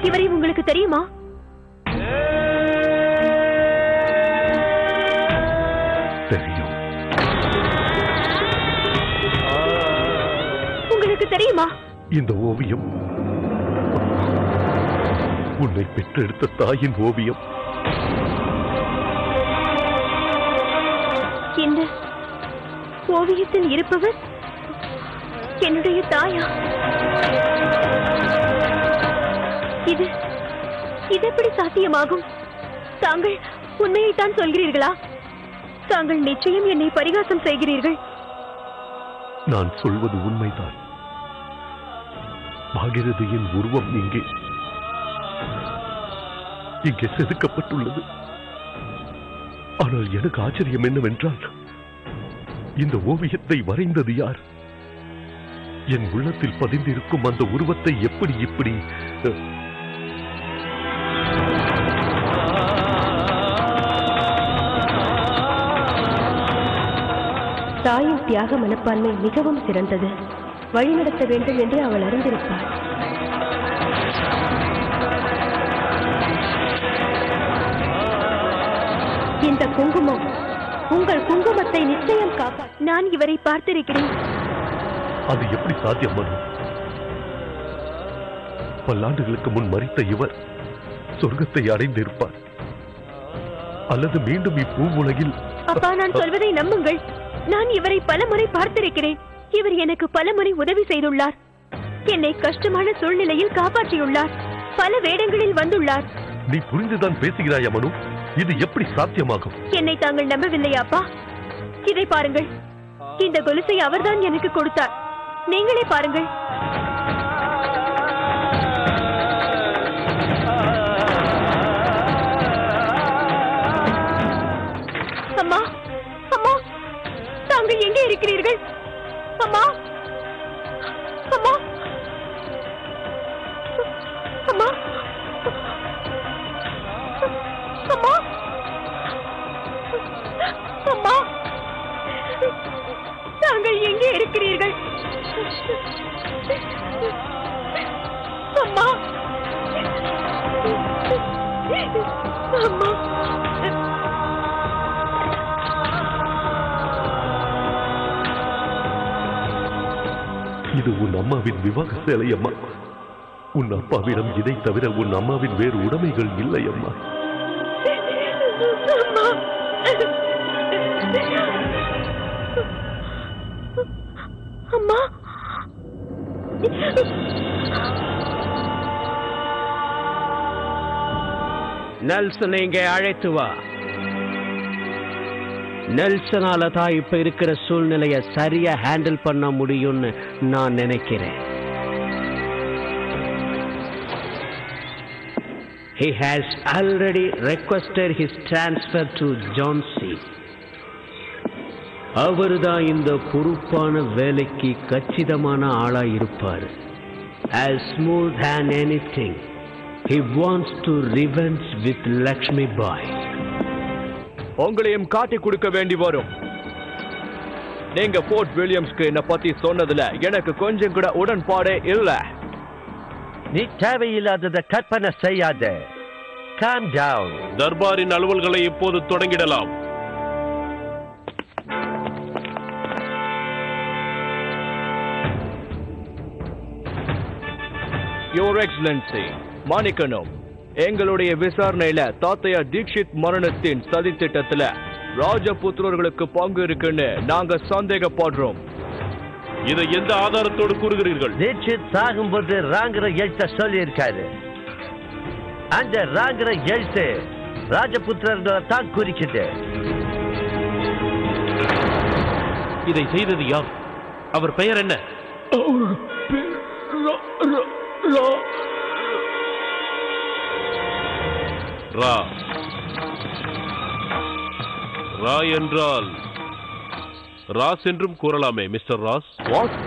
இவரை உங்களுக்கு தெரியுமா? தெரியும். உங்களுக்கு தெரியுமா? இந்த ஓவியம் உன்னை பெற்றெடுத்த தாயின் ஓவியம். இந்த ஓவியத்தில் இருப்பவர் என்னுடைய தாயா? இது எப்படி சாத்தியமாகும்? தாங்கள் உண்மையைத்தான் சொல்கிறீர்களா? தாங்கள் நிச்சயம் என்னை பரிகாசம் செய்கிறீர்கள். நான் சொல்வது உண்மைதான். பாகிரதியின் உருவம் இங்கே செதுக்கப்பட்டுள்ளது. ஆனால் எனக்கு ஆச்சரியம் என்னவென்றால், இந்த ஓவியத்தை வரைந்தது யார்? என் உள்ளத்தில் பதிந்திருக்கும் அந்த உருவத்தை இப்படி தாயின் தியாக மனப்பான்மை மிகவும் சிறந்தது. வழிநடத்த வேண்டும் என்று அவள் அறிந்திருப்பாள். இந்த குங்குமம் உங்கள் குங்குமத்தை நிச்சயம் காப்பா. நான் இவரை பார்த்திருக்கிறேன். அது எப்படி சாத்தியம்? பல்லாண்டுகளுக்கு முன் மரித்த இவர் சொர்க்கத்தை அடைந்திருப்பார், அல்லது மீண்டும் இப்பூவுலகில். அப்பா, நான் சொல்வதை நம்புங்கள். நான் இவரை பலமுறை பார்த்திருக்கிறேன். இவர் எனக்கு பலமுறை உதவி செய்துள்ளார். என்னை கஷ்டமான சூழ்நிலையில் காப்பாற்றியுள்ளார். பல வேடங்களில் வந்துள்ளார். நீ புரிந்துதான் பேசுகிறாயா மனு? இது எப்படி சாத்தியமாகும்? என்னை தாங்கள் நம்பவில்லையாப்பா? இதை பாருங்கள். இந்த கொலுசை அவர்தான் எனக்கு கொடுத்தார். நீங்களே பாருங்கள். அம்மா, அம்மா, தாங்கள் எங்கே இருக்கிறீர்கள்? அம்மா, அம்மா, அம்மா, அம்மா, அம்மா, தாங்கள் எங்கே இருக்கிறீர்கள்? அம்மா, அம்மா. இது உன் அம்மாவின் விவாக சேலை அம்மா. உன் அப்பாவிடம் இதை தவிர உன் அம்மாவின் வேறு உடைமைகள் இல்லை அம்மா. அம்மா, நெல்சன் இங்கே அழைத்து வா. நெல்சனால தான் இப்ப இருக்கிற சூழ்நிலையை சரியா ஹேண்டில் பண்ண முடியும்னு நான் நினைக்கிறேன். He has already requested his transfer to Johnsy. அவர்தான் இந்த பொறுப்பான வேலைக்கு கச்சிதமான ஆளா இருப்பார். As smooth as anything. He wants to revenge with Lakshmi Bai. உங்களையும் காட்டி கொடுக்க வேண்டி வரும். நீங்க போர்ட் வில்லியம்ஸ்க்கு என்ன பத்தி சொன்னதுல எனக்கு கொஞ்சம் கூட உடன்பாடே இல்ல. நீ தேவையில்லாததை கற்பனை செய்யாத. Calm down. தர்பாரின் அலுவல்களை இப்போது தொடங்கிடலாம். யுவர் எக்ஸலன்சி, மாணிக்கணும், எங்களுடைய விசாரணையில தாத்தையா தீக்ஷித் மரணத்தின் சதி திட்டத்துல ராஜபுத்திரர்களுக்கு பங்கு இருக்குன்னு நாங்க சந்தேகப்படுறோம். இதை எந்த ஆதாரத்தோடு கூறுகிறீர்கள்? தீட்சித் சாகும்போது ராங்கிற எழுத்த சொல்லி இருக்காரு. அந்த ராங்கிற எழுத்து ராஜபுத்திரர்களை தான் குறிக்குது. இதை செய்தது யார்? அவர் பெயர் என்ன? ரா. ரா என்றால் ராஸ் என்றும் கூறலாமே மிஸ்டர் ராஸ். வாட்?